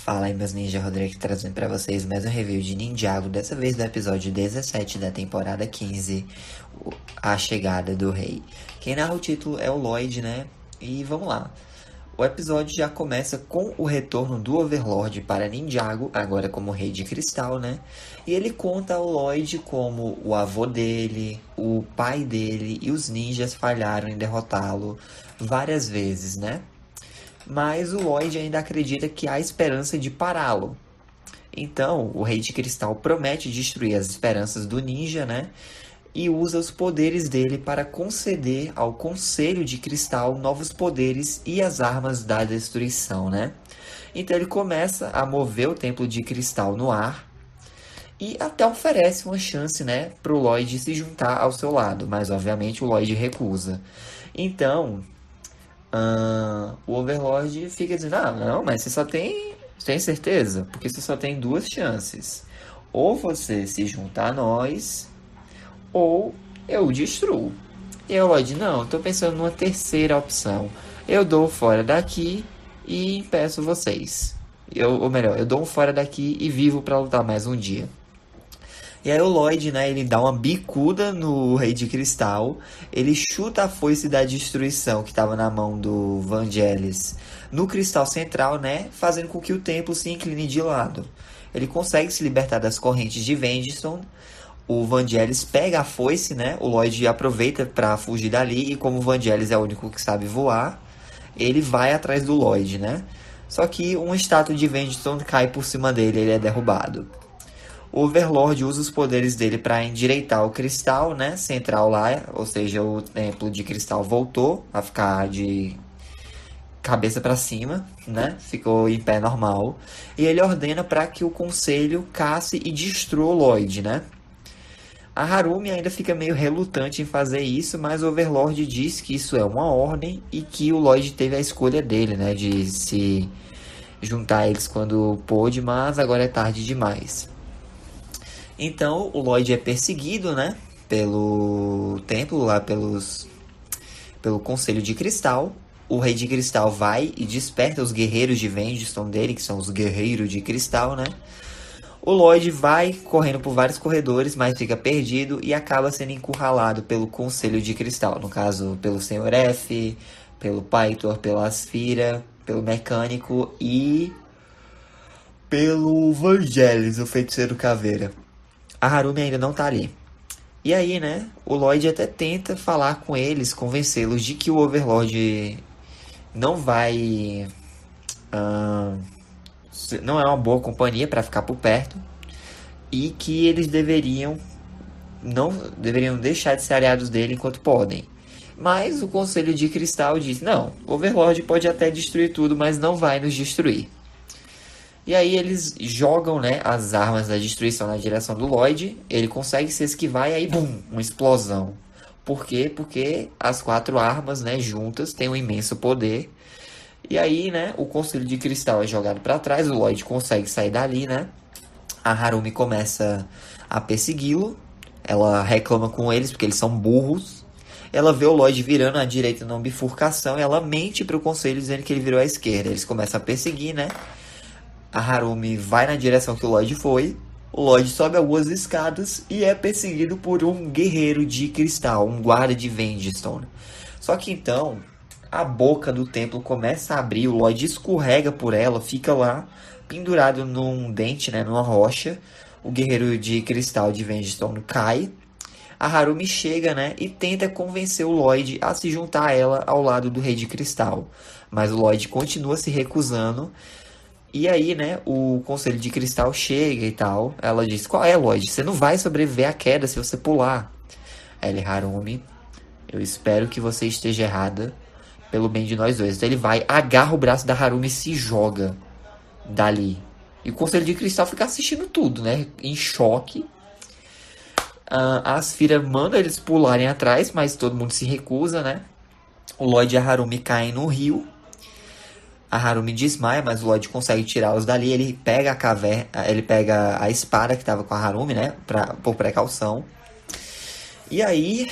Fala aí, meus Ninja Rodrigo, trazendo pra vocês mais um review de Ninjago, dessa vez do episódio 17 da temporada 15, A Chegada do Rei. Quem narra o título é o Lloyd, né? E vamos lá. O episódio já começa com o retorno do Overlord para Ninjago, agora como Rei de Cristal, né? E ele conta ao Lloyd como o avô dele, o pai dele e os ninjas falharam em derrotá-lo várias vezes, né? Mas o Lloyd ainda acredita que há esperança de pará-lo. Então, o Rei de Cristal promete destruir as esperanças do ninja, né? E usa os poderes dele para conceder ao Conselho de Cristal novos poderes e as armas da destruição, né? Então ele começa a mover o Templo de Cristal no ar e até oferece uma chance, né, para o Lloyd se juntar ao seu lado, mas obviamente o Lloyd recusa. Então, o Overlord fica dizendo, não, mas você só tem certeza? Porque você só tem duas chances. Ou você se juntar a nós, ou eu o destruo. E o Lloyd, não, tô pensando numa terceira opção. Eu dou fora daqui e impeço vocês. Ou melhor, eu dou um fora daqui e vivo pra lutar mais um dia. E aí o Lloyd, né, ele dá uma bicuda no Rei de Cristal, ele chuta a foice da destruição que estava na mão do Vangelis no cristal central, né, fazendo com que o templo se incline de lado. Ele consegue se libertar das correntes de Vengiston, o Vangelis pega a foice, né, o Lloyd aproveita para fugir dali e como o Vangelis é o único que sabe voar, ele vai atrás do Lloyd, né. Só que uma estátua de Vengiston cai por cima dele, ele é derrubado. O Overlord usa os poderes dele para endireitar o cristal, né, central lá, ou seja, o templo de cristal voltou a ficar de cabeça para cima, né, ficou em pé normal, e ele ordena para que o conselho casse e destrua o Lloyd, né. A Harumi ainda fica meio relutante em fazer isso, mas o Overlord diz que isso é uma ordem e que o Lloyd teve a escolha dele, né, de se juntar a eles quando pôde, mas agora é tarde demais. Então o Lloyd é perseguido, né, pelo templo lá, pelo Conselho de Cristal. O Rei de Cristal vai e desperta os guerreiros de Vengiston dele, que são os guerreiros de Cristal, né. O Lloyd vai correndo por vários corredores, mas fica perdido e acaba sendo encurralado pelo Conselho de Cristal. No caso, pelo Sr. F, pelo Pythor, pela Asfira, pelo Mecânico e pelo Vangelis, o Feiticeiro Caveira. A Harumi ainda não tá ali. E aí, né, o Lloyd até tenta falar com eles, convencê-los de que o Overlord não vai... não é uma boa companhia para ficar por perto. E que eles não deveriam deixar de ser aliados dele enquanto podem. Mas o Conselho de Cristal diz, não, o Overlord pode até destruir tudo, mas não vai nos destruir. E aí eles jogam, né, as armas da destruição na direção do Lloyd. Ele consegue se esquivar e aí, bum, uma explosão. Por quê? Porque as quatro armas, né, juntas têm um imenso poder. E aí, né, o Conselho de Cristal é jogado para trás. O Lloyd consegue sair dali, né. A Harumi começa a persegui-lo. Ela reclama com eles porque eles são burros. Ela vê o Lloyd virando à direita numa bifurcação. E ela mente para o Conselho dizendo que ele virou à esquerda. Eles começam a perseguir, né. A Harumi vai na direção que o Lloyd foi. O Lloyd sobe algumas escadas e é perseguido por um guerreiro de cristal, um guarda de Vengiston. Só que então, a boca do templo começa a abrir, o Lloyd escorrega por ela, fica lá pendurado num dente, né, numa rocha. O guerreiro de cristal de Vengiston cai. A Harumi chega, né, e tenta convencer o Lloyd a se juntar a ela ao lado do Rei de Cristal. Mas o Lloyd continua se recusando. E aí, né, o Conselho de Cristal chega e tal. Ela diz, qual é, Lloyd? Você não vai sobreviver à queda se você pular. Aí ele, Harumi, eu espero que você esteja errada pelo bem de nós dois. Então ele vai, agarra o braço da Harumi e se joga dali. E o Conselho de Cristal fica assistindo tudo, né, em choque. A Asfira manda eles pularem atrás, mas todo mundo se recusa, né. O Lloyd e a Harumi caem no rio. A Harumi desmaia, mas o Lloyd consegue tirá-los dali. Ele pega a caverna, ele pega a espada que estava com a Harumi, né, por precaução. E aí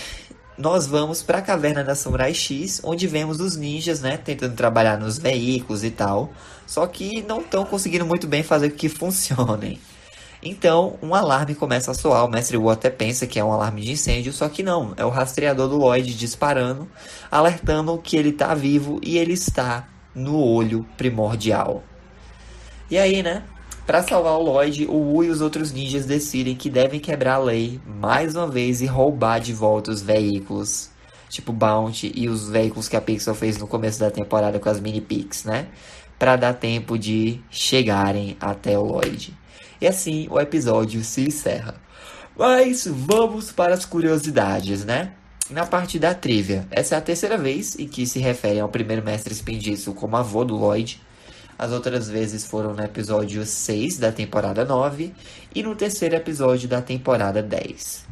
nós vamos para a caverna da Samurai X, onde vemos os ninjas, né, tentando trabalhar nos veículos e tal, só que não estão conseguindo muito bem fazer com que funcionem. Então, um alarme começa a soar. O Mestre Wu até pensa que é um alarme de incêndio, só que não. É o rastreador do Lloyd disparando, alertando que ele está vivo e ele está no olho primordial. E aí, né? Para salvar o Lloyd, o Wu e os outros ninjas decidem que devem quebrar a lei mais uma vez e roubar de volta os veículos. Tipo Bounty e os veículos que a Pixel fez no começo da temporada com as mini Pix, né? Para dar tempo de chegarem até o Lloyd. E assim o episódio se encerra. Mas vamos para as curiosidades, né? Na parte da trivia, essa é a terceira vez em que se referem ao primeiro mestre Spinjitzu como avô do Lloyd. As outras vezes foram no episódio 6 da temporada 9 e no terceiro episódio da temporada 10.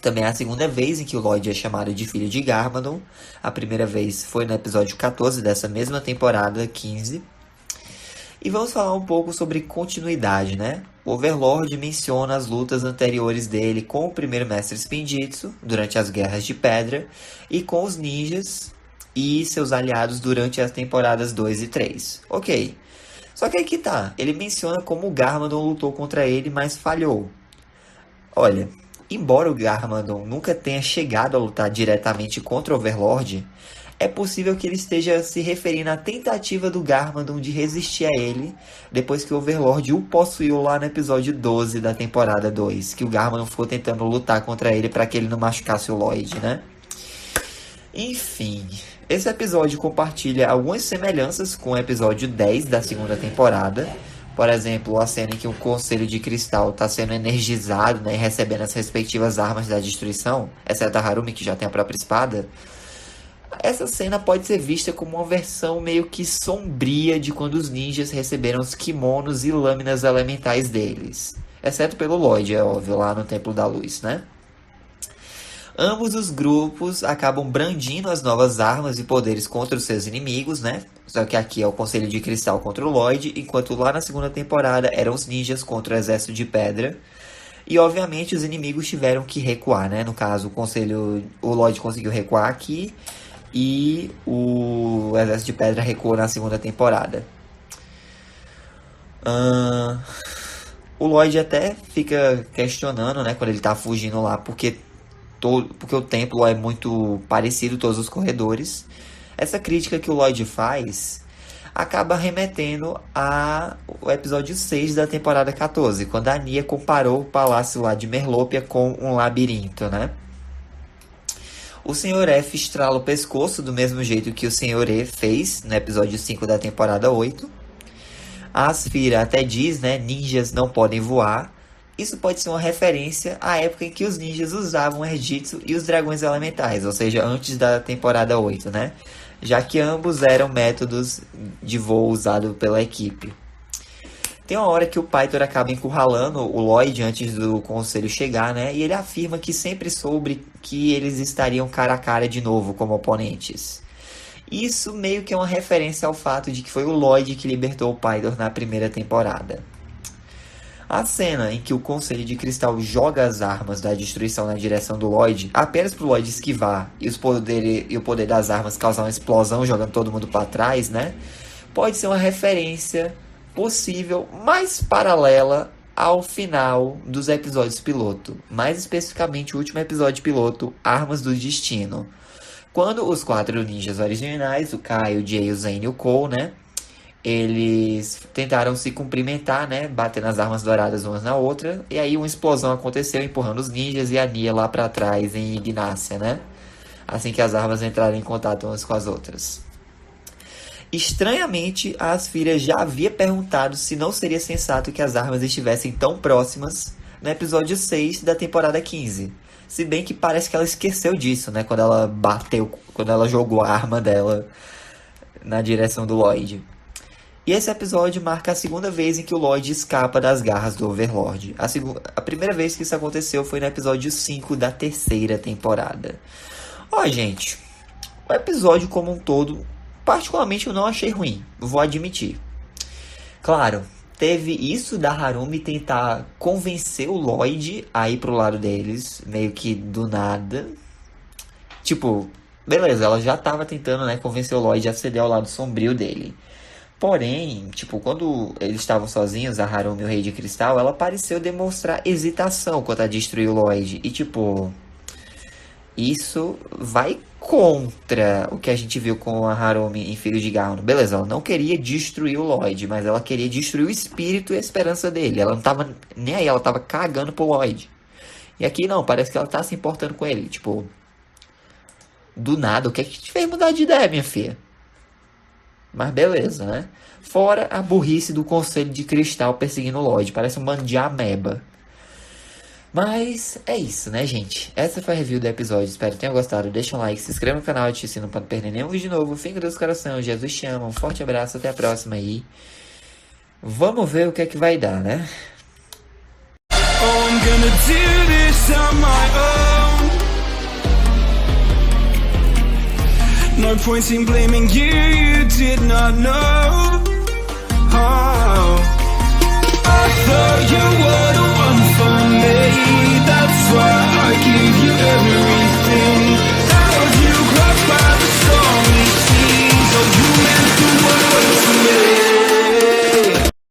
Também é a segunda vez em que o Lloyd é chamado de filho de Garmadon. A primeira vez foi no episódio 14 dessa mesma temporada 15. E vamos falar um pouco sobre continuidade, né? O Overlord menciona as lutas anteriores dele com o primeiro mestre Spinjitzu durante as Guerras de Pedra e com os ninjas e seus aliados durante as temporadas 2 e 3. Ok. Só que aí que tá. Ele menciona como o Garmadon lutou contra ele, mas falhou. Olha, embora o Garmadon nunca tenha chegado a lutar diretamente contra o Overlord, é possível que ele esteja se referindo à tentativa do Garmadon de resistir a ele depois que o Overlord o possuiu lá no episódio 12 da temporada 2, que o Garmadon ficou tentando lutar contra ele para que ele não machucasse o Lloyd, né? Enfim, esse episódio compartilha algumas semelhanças com o episódio 10 da segunda temporada. Por exemplo, a cena em que o Conselho de Cristal está sendo energizado, né, e recebendo as respectivas armas da destruição, exceto a Harumi, que já tem a própria espada. Essa cena pode ser vista como uma versão meio que sombria de quando os ninjas receberam os kimonos e lâminas elementais deles. Exceto pelo Lloyd, é óbvio, lá no Templo da Luz, né? Ambos os grupos acabam brandindo as novas armas e poderes contra os seus inimigos, né? Só que aqui é o Conselho de Cristal contra o Lloyd, enquanto lá na segunda temporada eram os ninjas contra o Exército de Pedra. E obviamente os inimigos tiveram que recuar, né? No caso, o Lloyd conseguiu recuar aqui e o Exército de Pedra recuou na segunda temporada. O Lloyd até fica questionando, né, quando ele tá fugindo lá, porque o templo é muito parecido, todos os corredores. Essa crítica que o Lloyd faz acaba remetendo ao episódio 6 da temporada 14, quando a Nia comparou o palácio lá de Merlopia com um labirinto, né? O Sr. F estrala o pescoço do mesmo jeito que o Sr. E fez no episódio 5 da temporada 8. A Asfira até diz, né, ninjas não podem voar. Isso pode ser uma referência à época em que os ninjas usavam o Erjitsu e os dragões elementais, ou seja, antes da temporada 8, né? Já que ambos eram métodos de voo usados pela equipe. Tem uma hora que o Pythor acaba encurralando o Lloyd antes do conselho chegar, né? E ele afirma que sempre soube que eles estariam cara a cara de novo como oponentes. Isso meio que é uma referência ao fato de que foi o Lloyd que libertou o Pythor na primeira temporada. A cena em que o Conselho de Cristal joga as armas da destruição na direção do Lloyd, apenas para o Lloyd esquivar e o poder das armas causar uma explosão jogando todo mundo para trás, né? Pode ser uma referência possível, mais paralela ao final dos episódios piloto. Mais especificamente o último episódio piloto, Armas do Destino. Quando os 4 ninjas originais, o Kai, o Jay, o Zane e o Cole, né? Eles tentaram se cumprimentar, né? Batendo as armas douradas umas na outra. E aí uma explosão aconteceu, empurrando os ninjas e a Nia lá pra trás em Ignácia, né? Assim que as armas entraram em contato umas com as outras. Estranhamente, a Asfira já havia perguntado se não seria sensato que as armas estivessem tão próximas no episódio 6 da temporada 15. Se bem que parece que ela esqueceu disso, né? Quando ela jogou a arma dela na direção do Lloyd. E esse episódio marca a segunda vez em que o Lloyd escapa das garras do Overlord. A primeira vez que isso aconteceu foi no episódio 5 da terceira temporada. Gente, o episódio como um todo, particularmente eu não achei ruim, vou admitir. Claro, teve isso da Harumi tentar convencer o Lloyd a ir pro lado deles, meio que do nada. Tipo, beleza, ela já tava tentando, né, convencer o Lloyd a ceder ao lado sombrio dele. Porém, tipo, quando eles estavam sozinhos, a Harumi e o Rei de Cristal, ela pareceu demonstrar hesitação quanto a destruir o Lloyd. E, tipo, isso vai contra o que a gente viu com a Harumi em Filho de Gaon. Beleza, ela não queria destruir o Lloyd, mas ela queria destruir o espírito e a esperança dele. Ela não tava nem aí, ela tava cagando pro Lloyd. E aqui não, parece que ela tá se importando com ele. Tipo, do nada, o que é que te fez mudar de ideia, minha filha? Mas beleza, né? Fora a burrice do Conselho de Cristal perseguindo o Lloyd. Parece um bando de ameba. Mas é isso, né, gente? Essa foi a review do episódio. Espero que tenham gostado. Deixa um like, se inscreva no canal, ative o sino para não perder nenhum vídeo novo. Fica Deus coração. Jesus te ama. Um forte abraço. Até a próxima aí. Vamos ver o que é que vai dar, né? Oh, I'm gonna do this on my own. No point in blaming you, you did not know. Oh.